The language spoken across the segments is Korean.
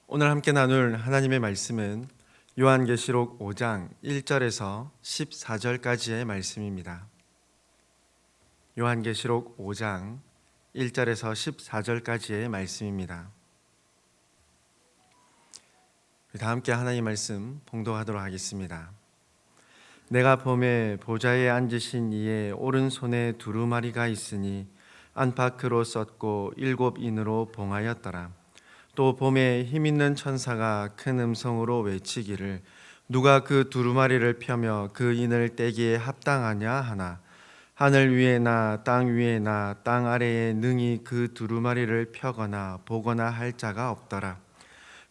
오늘 함께 나눌 하나님의 말씀은 요한계시록 5장 1절에서 14절까지의 말씀입니다. 요한계시록 5장 1절에서 14절까지의 말씀입니다. 다 함께 하나님의 말씀 봉독하도록 하겠습니다. 내가 보매 보좌에 앉으신 이의 오른손에 두루마리가 있으니 안팎으로 썼고 7인으로 봉하였더라. 또 봄에 힘있는 천사가 큰 음성으로 외치기를 누가 그 두루마리를 펴며 그 인을 떼기에 합당하냐 하나 하늘 위에나 땅 위에나 땅 아래에 능히 그 두루마리를 펴거나 보거나 할 자가 없더라.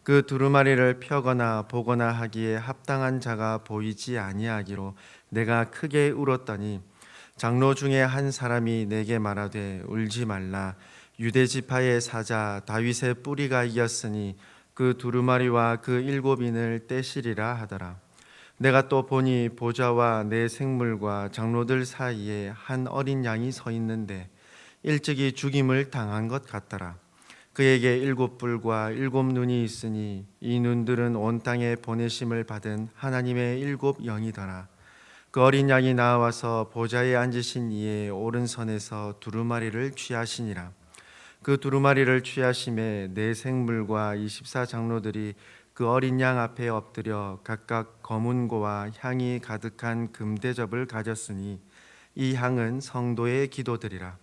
그 두루마리를 펴거나 보거나 하기에 합당한 자가 보이지 아니하기로 내가 크게 울었더니 장로 중에 한 사람이 내게 말하되 울지 말라. 유대 지파의 사자 다윗의 뿌리가 이겼으니 그 두루마리와 그 7인을 떼시리라 하더라. 내가 또 보니 보좌와 내 생물과 장로들 사이에 한 어린 양이 서 있는데 일찍이 죽임을 당한 것 같더라. 그에게 7뿔과 7눈이 있으니 이 눈들은 온 땅에 보내심을 받은 하나님의 7영이더라. 그 어린 양이 나와서 보좌에 앉으신 이의 오른손에서 두루마리를 취하시니라. 그 두루마리를 취하심에 네 생물과 24장로들이 그 어린 양 앞에 엎드려 각각 검은고와 향이 가득한 금대접을 가졌으니 이 향은 성도의 기도들이라.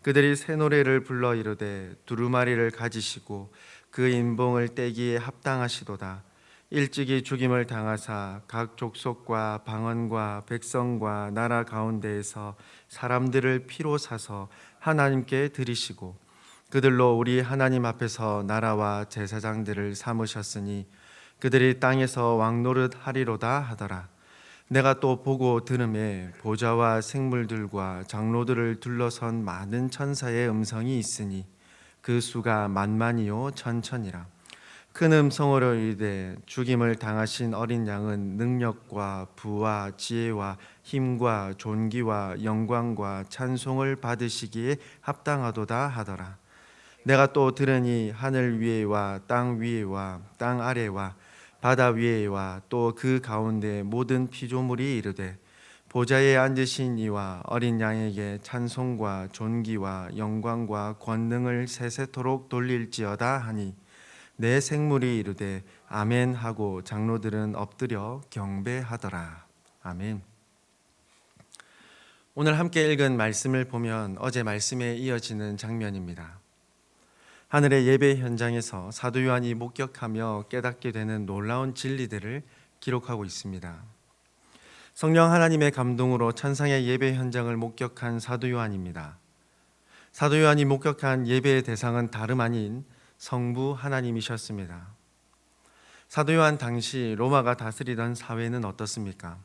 그들이 새 노래를 불러 이르되 두루마리를 가지시고 그 인봉을 떼기에 합당하시도다. 일찍이 죽임을 당하사 각 족속과 방언과 백성과 나라 가운데에서 사람들을 피로 사서 하나님께 드리시고 그들로 우리 하나님 앞에서 나라와 제사장들을 삼으셨으니 그들이 땅에서 왕노릇 하리로다 하더라. 내가 또 보고 들음에 보좌와 생물들과 장로들을 둘러선 많은 천사의 음성이 있으니 그 수가 만만이요 천천이라. 큰 음성으로 이르되 죽임을 당하신 어린 양은 능력과 부와 지혜와 힘과 존귀와 영광과 찬송을 받으시기에 합당하도다 하더라. 내가 또 들으니 하늘 위에와 땅 위에와 땅 아래와 바다 위에와 또 그 가운데 모든 피조물이 이르되 보좌에 앉으신 이와 어린 양에게 찬송과 존귀와 영광과 권능을 세세토록 돌릴지어다 하니 내 생물이 이르되 아멘 하고 장로들은 엎드려 경배하더라. 아멘. 오늘 함께 읽은 말씀을 보면 어제 말씀에 이어지는 장면입니다. 하늘의 예배 현장에서 사도 요한이 목격하며 깨닫게 되는 놀라운 진리들을 기록하고 있습니다. 성령 하나님의 감동으로 천상의 예배 현장을 목격한 사도 요한입니다. 사도 요한이 목격한 예배의 대상은 다름 아닌 성부 하나님이셨습니다. 사도 요한 당시 로마가 다스리던 사회는 어떻습니까?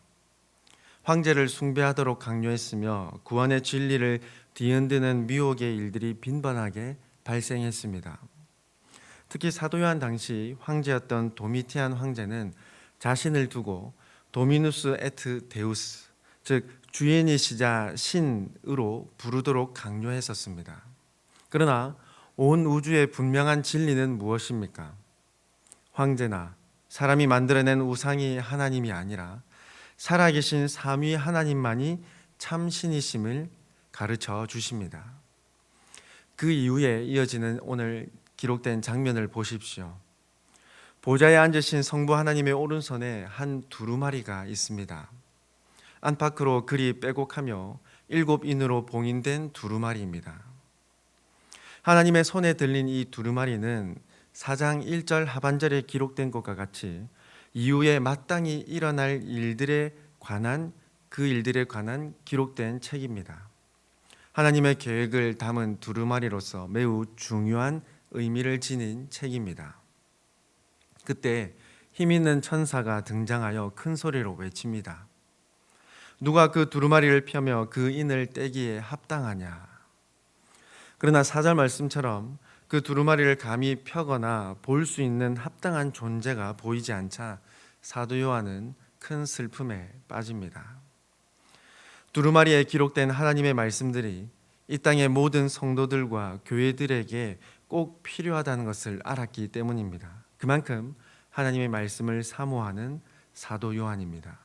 황제를 숭배하도록 강요했으며 구원의 진리를 뒤흔드는 미혹의 일들이 빈번하게 발생했습니다. 특히 사도 요한 당시 황제였던 도미티안 황제는 자신을 두고 도미누스 에트 데우스, 즉 주인이시자 신으로 부르도록 강요했었습니다. 그러나 온 우주의 분명한 진리는 무엇입니까? 황제나 사람이 만들어낸 우상이 하나님이 아니라 살아계신 삼위 하나님만이 참신이심을 가르쳐 주십니다. 그 이후에 이어지는 오늘 기록된 장면을 보십시오. 보좌에 앉으신 성부 하나님의 오른손에 한 두루마리가 있습니다. 안팎으로 글이 빼곡하며 7인으로 봉인된 두루마리입니다. 하나님의 손에 들린 이 두루마리는 4장 1절 하반절에 기록된 것과 같이 이후에 마땅히 일어날 일들에 관한 기록된 책입니다. 하나님의 계획을 담은 두루마리로서 매우 중요한 의미를 지닌 책입니다. 그때 힘있는 천사가 등장하여 큰 소리로 외칩니다. 누가 그 두루마리를 펴며 그 인을 떼기에 합당하냐? 그러나 4절 말씀처럼 그 두루마리를 감히 펴거나 볼 수 있는 합당한 존재가 보이지 않자 사도 요한은 큰 슬픔에 빠집니다. 두루마리에 기록된 하나님의 말씀들이 이 땅의 모든 성도들과 교회들에게 꼭 필요하다는 것을 알았기 때문입니다. 그만큼 하나님의 말씀을 사모하는 사도 요한입니다.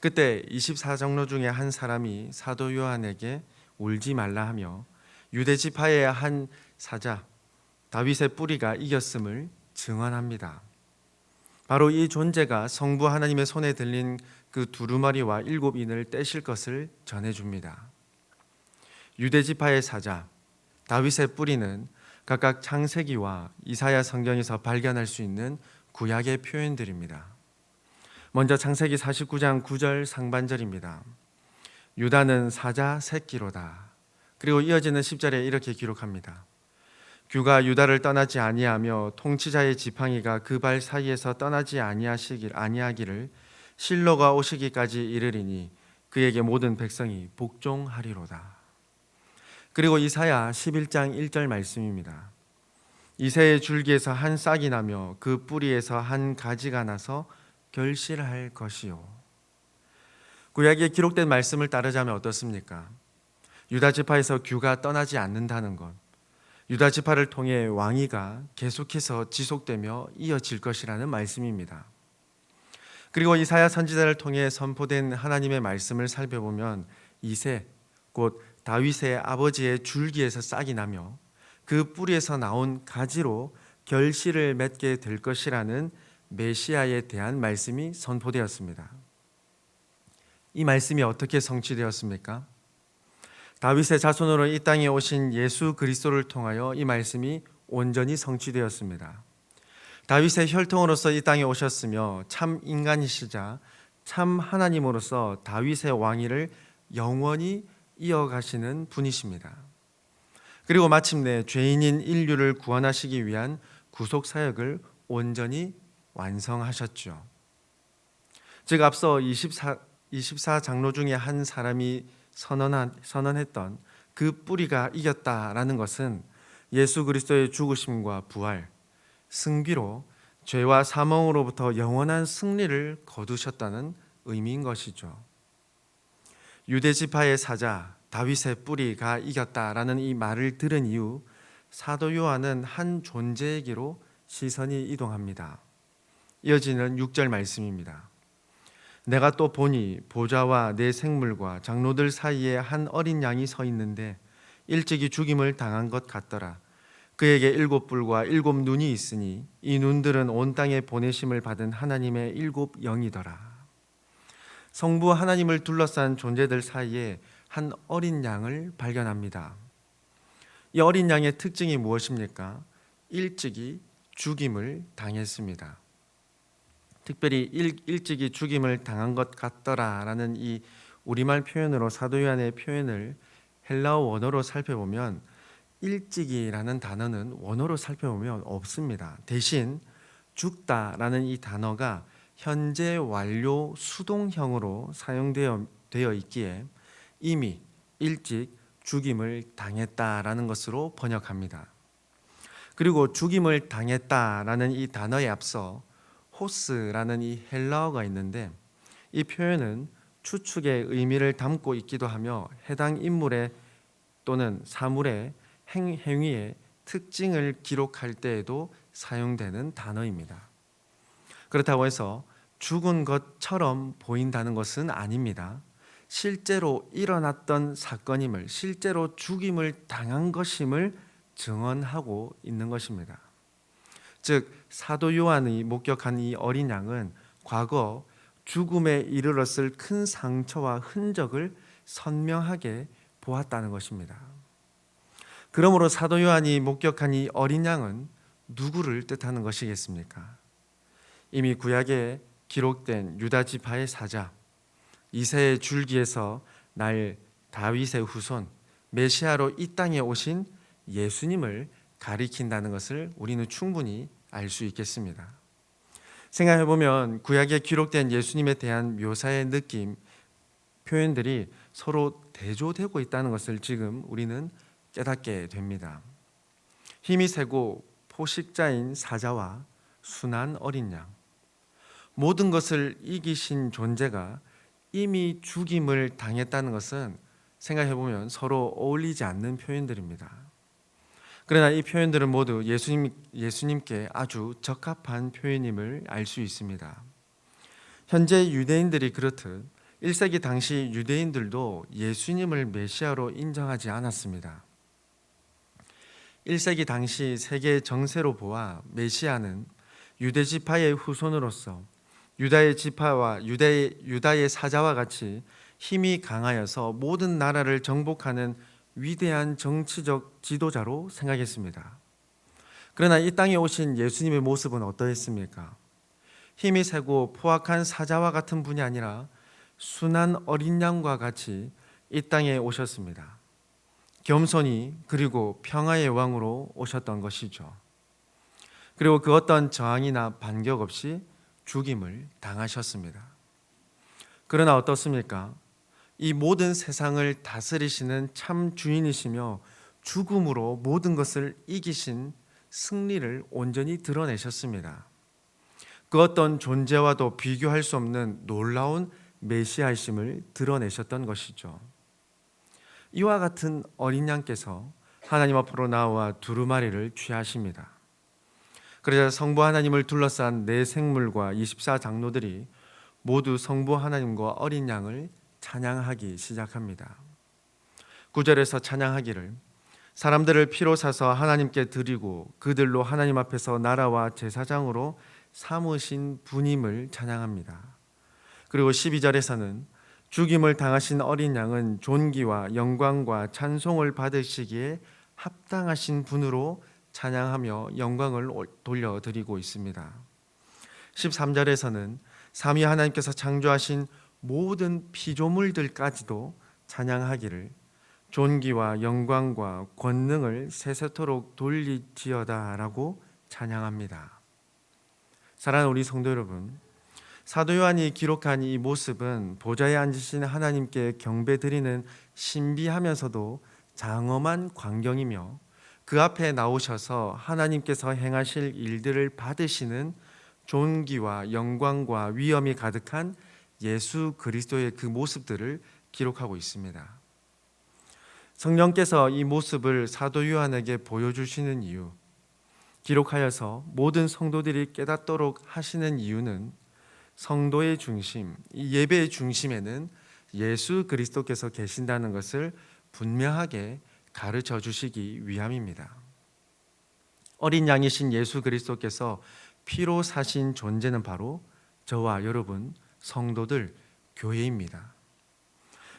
그때 24장로 중에 한 사람이 사도 요한에게 울지 말라 하며 유대 지파의 한 사자 다윗의 뿌리가 이겼음을 증언합니다. 바로 이 존재가 성부 하나님의 손에 들린 그 두루마리와 7인을 떼실 것을 전해줍니다. 유대 지파의 사자 다윗의 뿌리는 각각 창세기와 이사야 성경에서 발견할 수 있는 구약의 표현들입니다. 먼저 창세기 49장 9절 상반절입니다. 유다는 사자 새끼로다. 그리고 이어지는 10절에 이렇게 기록합니다. 규가 유다를 떠나지 아니하며 통치자의 지팡이가 그 발 사이에서 떠나지 아니하기를 실로가 오시기까지 이르리니 그에게 모든 백성이 복종하리로다. 그리고 이사야 11장 1절 말씀입니다. 이새의 줄기에서 한 싹이 나며 그 뿌리에서 한 가지가 나서 결실할 것이요. 구약에 기록된 말씀을 따르자면 어떻습니까? 유다 지파에서 규가 떠나지 않는다는 것, 유다 지파를 통해 왕위가 계속해서 지속되며 이어질 것이라는 말씀입니다. 그리고 이사야 선지자를 통해 선포된 하나님의 말씀을 살펴보면 이새 곧 다윗의 아버지의 줄기에서 싹이 나며 그 뿌리에서 나온 가지로 결실을 맺게 될 것이라는 메시아에 대한 말씀이 선포되었습니다. 이 말씀이 어떻게 성취되었습니까? 다윗의 자손으로 이 땅에 오신 예수 그리스도를 통하여 이 말씀이 온전히 성취되었습니다. 다윗의 혈통으로서 이 땅에 오셨으며 참 인간이시자 참 하나님으로서 다윗의 왕위를 영원히 이어가시는 분이십니다. 그리고 마침내 죄인인 인류를 구원하시기 위한 구속 사역을 온전히 완성하셨죠. 즉 앞서 24장로 중에 한 사람이 선언했던 그 뿌리가 이겼다라는 것은 예수 그리스도의 죽으심과 부활, 승비로 죄와 사망으로부터 영원한 승리를 거두셨다는 의미인 것이죠. 유대 지파의 사자 다윗의 뿌리가 이겼다라는 이 말을 들은 이후 사도 요한은 한 존재에게로 시선이 이동합니다. 이어지는 6절 말씀입니다. 내가 또 보니 보좌와 내 생물과 장로들 사이에 한 어린 양이 서 있는데 일찍이 죽임을 당한 것 같더라. 그에게 7뿔과 7눈이 있으니 이 눈들은 온 땅에 보내심을 받은 하나님의 7 영이더라. 성부 하나님을 둘러싼 존재들 사이에 한 어린 양을 발견합니다. 이 어린 양의 특징이 무엇입니까? 일찍이 죽임을 당했습니다. 특별히 일찍이 죽임을 당한 것 같더라라는 이 우리말 표현으로 사도 요한의 표현을 헬라어 원어로 살펴보면 일찍이라는 단어는 원어로 살펴보면 없습니다. 대신 죽다라는 이 단어가 현재 완료 수동형으로 사용되어 있기에 이미 일찍 죽임을 당했다라는 것으로 번역합니다. 그리고 죽임을 당했다라는 이 단어에 앞서 호스라는 이 헬라어가 있는데 이 표현은 추측의 의미를 담고 있기도 하며 해당 인물의 또는 사물의 행위의 특징을 기록할 때에도 사용되는 단어입니다. 그렇다고 해서 죽은 것처럼 보인다는 것은 아닙니다. 실제로 일어났던 사건임을, 실제로 죽임을 당한 것임을 증언하고 있는 것입니다. 즉 사도 요한이 목격한 이 어린 양은 과거 죽음에 이르렀을 큰 상처와 흔적을 선명하게 보았다는 것입니다. 그러므로 사도 요한이 목격한 이 어린 양은 누구를 뜻하는 것이겠습니까? 이미 구약에 기록된 유다 지파의 사자, 이새의 줄기에서 날 다윗의 후손 메시아로 이 땅에 오신 예수님을 가리킨다는 것을 우리는 충분히 알 수 있겠습니다. 생각해보면 구약에 기록된 예수님에 대한 묘사의 느낌, 표현들이 서로 대조되고 있다는 것을 지금 우리는 깨닫게 됩니다. 힘이 세고 포식자인 사자와 순한 어린 양, 모든 것을 이기신 존재가 이미 죽임을 당했다는 것은 생각해보면 서로 어울리지 않는 표현들입니다. 그러나 이 표현들은 모두 예수님께 아주 적합한 표현임을 알 수 있습니다. 현재 유대인들이 그렇듯 1세기 당시 유대인들도 예수님을 메시아로 인정하지 않았습니다. 1세기 당시 세계 정세로 보아 메시아는 유대 지파의 후손으로서 유다의 지파와 유다의 사자와 같이 힘이 강하여서 모든 나라를 정복하는 위대한 정치적 지도자로 생각했습니다. 그러나 이 땅에 오신 예수님의 모습은 어떠했습니까? 힘이 세고 포악한 사자와 같은 분이 아니라 순한 어린 양과 같이 이 땅에 오셨습니다. 겸손히 그리고 평화의 왕으로 오셨던 것이죠. 그리고 그 어떤 저항이나 반격 없이 죽임을 당하셨습니다. 그러나 어떻습니까? 이 모든 세상을 다스리시는 참 주인이시며 죽음으로 모든 것을 이기신 승리를 온전히 드러내셨습니다. 그 어떤 존재와도 비교할 수 없는 놀라운 메시아이심을 드러내셨던 것이죠. 이와 같은 어린 양께서 하나님 앞으로 나와 두루마리를 취하십니다. 그러자 성부 하나님을 둘러싼 네 생물과 24장로들이 모두 성부 하나님과 어린 양을 찬양하기 시작합니다. 9절에서 찬양하기를 사람들을 피로 사서 하나님께 드리고 그들로 하나님 앞에서 나라와 제사장으로 삼으신 분임을 찬양합니다. 그리고 12절에서는 죽임을 당하신 어린 양은 존귀와 영광과 찬송을 받으시기에 합당하신 분으로 찬양하며 영광을 돌려드리고 있습니다. 13절에서는 삼위 하나님께서 창조하신 모든 피조물들까지도 찬양하기를 존귀와 영광과 권능을 세세토록 돌리지어다라고 찬양합니다. 사랑하는 우리 성도 여러분, 사도 요한이 기록한 이 모습은 보좌에 앉으신 하나님께 경배드리는 신비하면서도 장엄한 광경이며 그 앞에 나오셔서 하나님께서 행하실 일들을 받으시는 존귀와 영광과 위엄이 가득한 예수 그리스도의 그 모습들을 기록하고 있습니다. 성령께서 이 모습을 사도 요한에게 보여주시는 이유, 기록하여서 모든 성도들이 깨닫도록 하시는 이유는 성도의 중심, 이 예배의 중심에는 예수 그리스도께서 계신다는 것을 분명하게 가르쳐 주시기 위함입니다. 어린 양이신 예수 그리스도께서 피로 사신 존재는 바로 저와 여러분 성도들 교회입니다.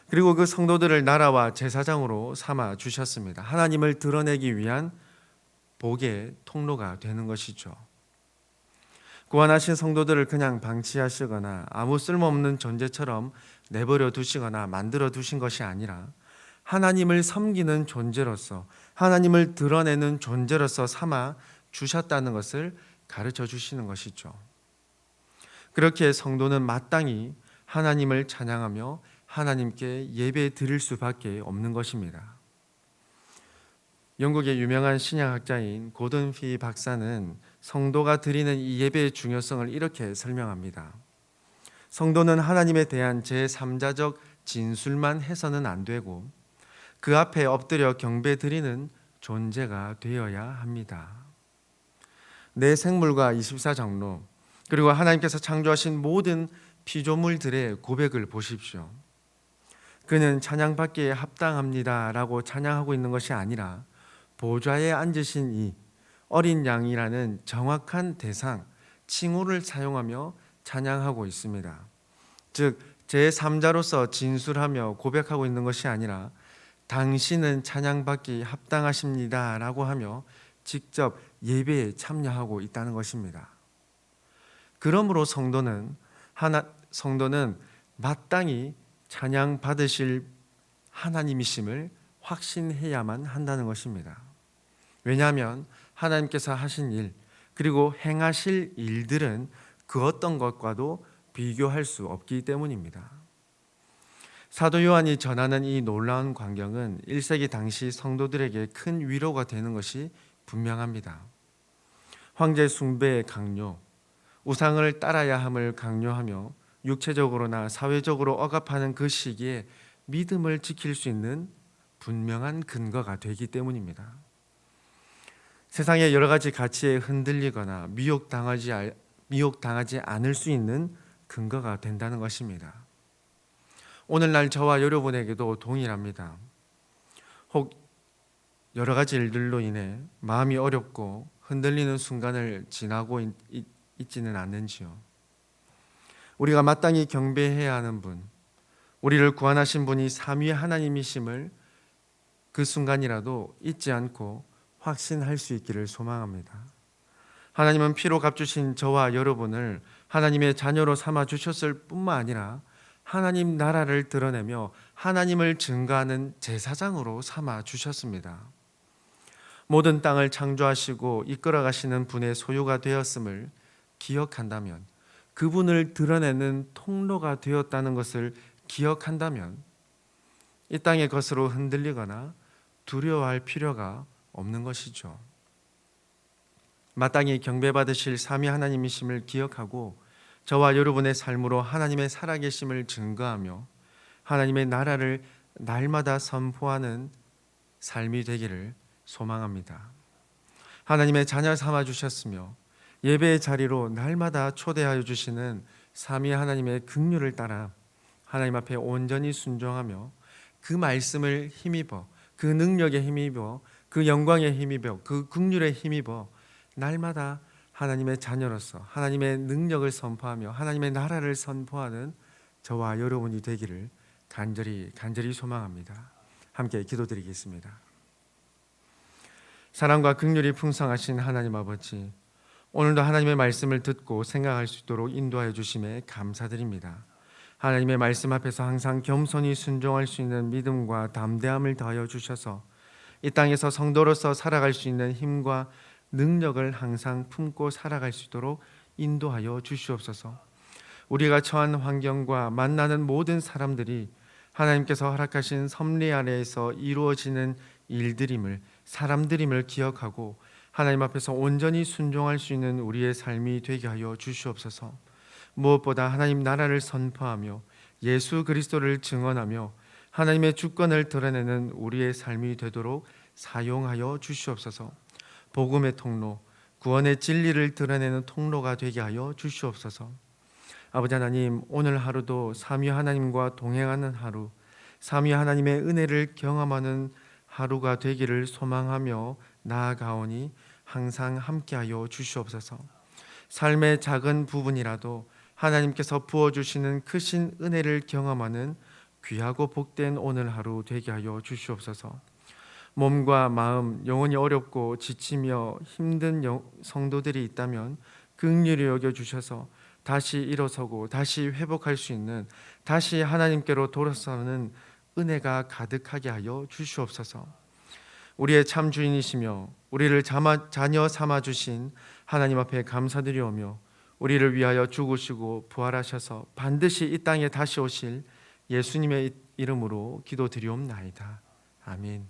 그리고 그 성도들을 나라와 제사장으로 삼아 주셨습니다. 하나님을 드러내기 위한 복의 통로가 되는 것이죠. 구원하신 성도들을 그냥 방치하시거나 아무 쓸모없는 존재처럼 내버려 두시거나 만들어 두신 것이 아니라 하나님을 섬기는 존재로서, 하나님을 드러내는 존재로서 삼아 주셨다는 것을 가르쳐 주시는 것이죠. 그렇게 성도는 마땅히 하나님을 찬양하며 하나님께 예배 드릴 수밖에 없는 것입니다. 영국의 유명한 신약학자인 고든 피 박사는 성도가 드리는 이 예배의 중요성을 이렇게 설명합니다. 성도는 하나님에 대한 제3자적 진술만 해서는 안 되고 그 앞에 엎드려 경배 드리는 존재가 되어야 합니다. 내 생물과 24장로 그리고 하나님께서 창조하신 모든 피조물들의 고백을 보십시오. 그는 찬양받기에 합당합니다 라고 찬양하고 있는 것이 아니라 보좌에 앉으신 이 어린 양이라는 정확한 대상, 칭호를 사용하며 찬양하고 있습니다. 즉 제3자로서 진술하며 고백하고 있는 것이 아니라 당신은 찬양받기 합당하십니다 라고 하며 직접 예배에 참여하고 있다는 것입니다. 그러므로 성도는 마땅히 찬양 받으실 하나님이심을 확신해야만 한다는 것입니다. 왜냐하면 하나님께서 하신 일 그리고 행하실 일들은 그 어떤 것과도 비교할 수 없기 때문입니다. 사도 요한이 전하는 이 놀라운 광경은 1세기 당시 성도들에게 큰 위로가 되는 것이 분명합니다. 황제 숭배의 강요, 우상을 따라야 함을 강요하며 육체적으로나 사회적으로 억압하는 그 시기에 믿음을 지킬 수 있는 분명한 근거가 되기 때문입니다. 세상의 여러 가지 가치에 흔들리거나 미혹당하지 않을 수 있는 근거가 된다는 것입니다. 오늘날 저와 여러분에게도 동일합니다. 혹 여러 가지 일들로 인해 마음이 어렵고 흔들리는 순간을 지나고 있지는 않는지요. 우리가 마땅히 경배해야 하는 분, 우리를 구원하신 분이 삼위 하나님이심을 그 순간이라도 잊지 않고 확신할 수 있기를 소망합니다. 하나님은 피로 값주신 저와 여러분을 하나님의 자녀로 삼아 주셨을 뿐만 아니라 하나님 나라를 드러내며 하나님을 증거하는 제사장으로 삼아 주셨습니다. 모든 땅을 창조하시고 이끌어 가시는 분의 소유가 되었음을 기억한다면, 그분을 드러내는 통로가 되었다는 것을 기억한다면 이 땅의 것으로 흔들리거나 두려워할 필요가 없는 것이죠. 마땅히 경배받으실 삼위 하나님이심을 기억하고 저와 여러분의 삶으로 하나님의 살아계심을 증거하며 하나님의 나라를 날마다 선포하는 삶이 되기를 소망합니다. 하나님의 자녀 삼아 주셨으며 예배의 자리로 날마다 초대하여 주시는 삼위 하나님의 긍휼을 따라 하나님 앞에 온전히 순종하며 그 말씀을 힘입어, 그 능력에 힘입어, 그 영광에 힘입어, 그 긍휼에 힘입어 날마다 하나님의 자녀로서 하나님의 능력을 선포하며 하나님의 나라를 선포하는 저와 여러분이 되기를 간절히 소망합니다. 함께 기도드리겠습니다. 사랑과 긍휼이 풍성하신 하나님 아버지, 오늘도 하나님의 말씀을 듣고 생각할 수 있도록 인도하여 주심에 감사드립니다. 하나님의 말씀 앞에서 항상 겸손히 순종할 수 있는 믿음과 담대함을 더하여 주셔서 이 땅에서 성도로서 살아갈 수 있는 힘과 능력을 항상 품고 살아갈 수 있도록 인도하여 주시옵소서. 우리가 처한 환경과 만나는 모든 사람들이 하나님께서 허락하신 섭리 아래에서 이루어지는 일들임을, 사람들임을 기억하고 하나님 앞에서 온전히 순종할 수 있는 우리의 삶이 되게 하여 주시옵소서. 무엇보다 하나님 나라를 선포하며 예수 그리스도를 증언하며 하나님의 주권을 드러내는 우리의 삶이 되도록 사용하여 주시옵소서. 복음의 통로, 구원의 진리를 드러내는 통로가 되게 하여 주시옵소서. 아버지 하나님, 오늘 하루도 삼위 하나님과 동행하는 하루, 삼위 하나님의 은혜를 경험하는 하루가 되기를 소망하며 나아가오니 항상 함께하여 주시옵소서. 삶의 작은 부분이라도 하나님께서 부어주시는 크신 은혜를 경험하는 귀하고 복된 오늘 하루 되게 하여 주시옵소서. 몸과 마음, 영혼이 어렵고 지치며 힘든 성도들이 있다면 긍휼히 여겨주셔서 다시 일어서고 다시 회복할 수 있는, 다시 하나님께로 돌아서는 은혜가 가득하게 하여 주시옵소서. 우리의 참 주인이시며 우리를 자녀 삼아 주신 하나님 앞에 감사드리오며 우리를 위하여 죽으시고 부활하셔서 반드시 이 땅에 다시 오실 예수님의 이름으로 기도드리옵나이다. 아멘.